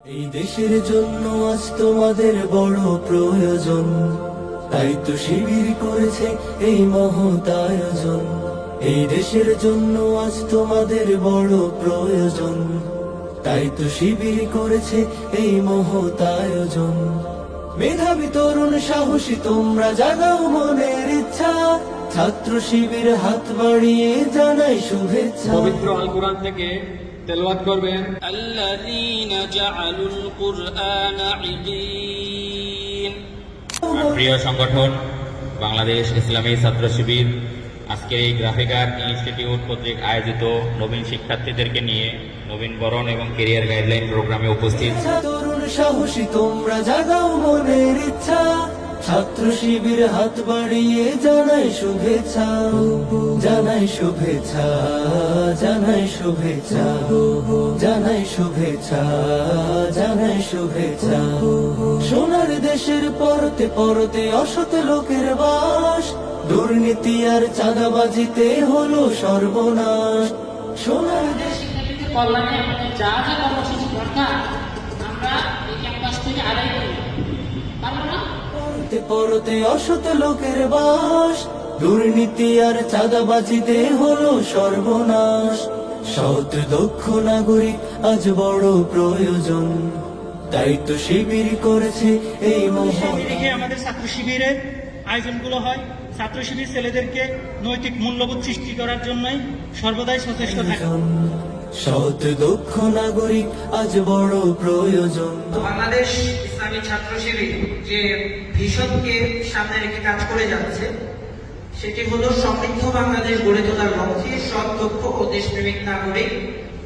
এই দেশের জন্য আজ তোমাদের বড় প্রয়োজন, তাই তো শিবির করেছে এই মহৎ আয়োজন। এই দেশের জন্য আজ তোমাদের বড় প্রয়োজন, তাই তো শিবির করেছে এই মহৎ আয়োজন। মেধাবী তরুণ সাহসী তোমরা জাগাও মনের ইচ্ছা, ছাত্র শিবির হাত বাড়িয়ে জানাই শুভেচ্ছা। পবিত্র আল কুরআন থেকে তেলাওয়াত করবেন। আল্লাযীনা জাআলুল কুরআনা ঈদীন। প্রিয় সংগঠন বাংলাদেশ ইসলামী ছাত্র শিবির আজকের এই গ্রাফিক আর্ট ইনস্টিটিউট কর্তৃক আয়োজিত নবীন শিক্ষার্থীদেরকে নিয়ে নবীন বরণ এবং কেরিয়ার গাইডলাইন প্রোগ্রামে উপস্থিত। তরুণ সাহসী তোমরা জাগাও মনের ইচ্ছা, ছাত্র শিবির হাত বাড়িয়ে জানাই শুভেচ্ছা, জানাই শুভেচ্ছা, জানাই শুভেচ্ছা, জানাই শুভেচ্ছা, জানাই শুভেচ্ছা। সোনার দেশের পরতে পরতে অসৎ লোকের বাস, দুর্নীতি আর চাঁদাবাজিতে হলো সর্বনাশ। সোনার দেশ কল্যাণে আমাদের যা যা কর্মসূচি দরকার আমরা এই ক্যাম্পাস থেকে আদায় করি, পারবো না? পরতে পরতে অসৎ লোকের বাস, দুর্নীতি আর চাঁদাবাজিতে হলো সর্বনাশ। সৎ দক্ষ নাগরিক আজ বড় প্রয়োজন, তাই তো শিবির করেছে এই মহৎ। আমাদের ছাত্র শিবিরের আয়োজনগুলো হয়। ছাত্র শিবির ছেলেদেরকে নৈতিক মূল্যবোধ সৃষ্টি করার জন্যই সর্বদাই সচেষ্ট থাকে। সৎ দক্ষ নাগরিক আজ বড় প্রয়োজন। বাংলাদেশ ইসলামী ছাত্র শিবির যে ভিশনকে সামনে রেখে কাজ করে যাচ্ছে সেটি হলো সমৃদ্ধ বাংলাদেশ গড়ে তোলার লক্ষ্যে সৎ দক্ষ ও দেশপ্রেমিক নাগরিক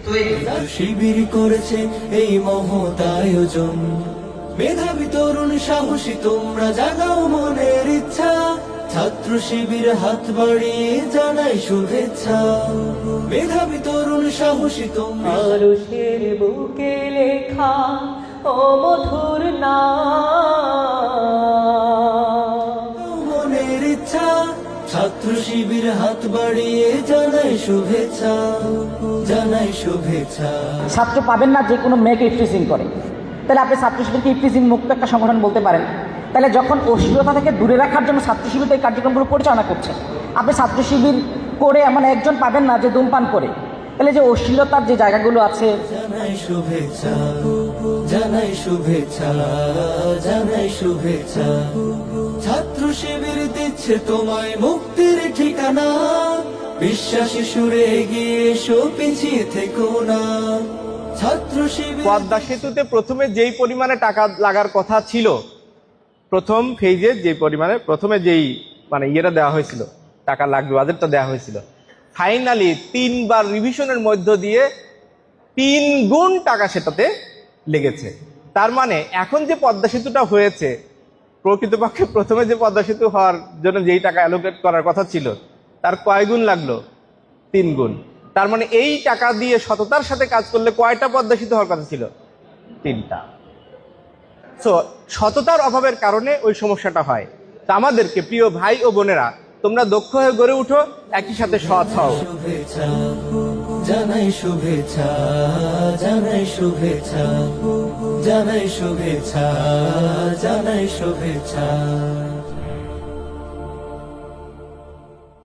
তৈরি। শিবির করেছে এই মহৎ আয়োজন, মেধাবী তরুণ সাহসী তোমরা জাগাও মনের ইচ্ছা, ছাত্র শিবির হাত বাড়িয়ে জানাই শুভেচ্ছা। মেধাবী তরুণ সাহসী তোমরা মানুষের বুকে লেখা ও মধুর নাম, মনের ইচ্ছা, ছাত্র শিবির হাত বাড়িয়ে জানাই শুভেচ্ছা, জানাই শুভেচ্ছা। ছাত্র পাবেন না যে কোনো মেয়েকে ইফটিজিং করে, তাহলে আপনি ছাত্র শিবিরকে ইফটিজিং মুক্ত একটা সংগঠন বলতে পারেন? তাহলে যখন অশ্লীলতা থেকে দূরে রাখার জন্য ছাত্র শিবির এই কার্যক্রমগুলো পরিচালনা করছে, আপনি ছাত্র শিবির করে এমন একজন পাবেন না যে ধূমপান করে। তাহলে যে অশ্লীলতার যে জায়গাগুলো আছে, জানাই শুভেচ্ছা, জানাই শুভেচ্ছা, জানাই শুভেচ্ছা। ছাত্র শিবির দিচ্ছে তোমায় মুক্তির ঠিকানা, বিশ্বাসী সুরে এগিয়ে এসো, পিছিয়ে থেকো না। ছাত্র শিবির পদ্মা সেতুতে প্রথমে যেই পরিমাণে টাকা লাগার কথা ছিল, প্রথম ফেজে যে পরিমাণে প্রথমে যেই ইয়েটা দেওয়া হয়েছিল, টাকা লাগবে বাজেটটা দেওয়া হয়েছিল, ফাইনালি 3 বার রিভিশনের মধ্য দিয়ে 3 গুণ টাকা সেটাতে লেগেছে। তার মানে এখন যে পদ্মা সেতুটা হয়েছে, প্রকৃতপক্ষে প্রথমে যে পদ্মা সেতু হওয়ার জন্য যেই টাকা অ্যালোকেট করার কথা ছিল তার কয় গুণ লাগলো? 3 গুণ। তার মানে এই টাকা দিয়ে সততার সাথে কাজ করলে কয়টা পদ্মা সেতু হওয়ার কথা ছিল? 3টা। সো সততার অভাবের কারণে ওই সমস্যাটা হয়। তা আমাদেরকে প্রিয় ভাই ও বোনেরা, তোমরা দক্ষ হয়ে গড়ে উঠো, একই সাথে সৎ হও। শুভেচ্ছা, জানাই শুভেচ্ছা, জানাই শুভেচ্ছা, জানাই শুভেচ্ছা, জানাই শুভেচ্ছা।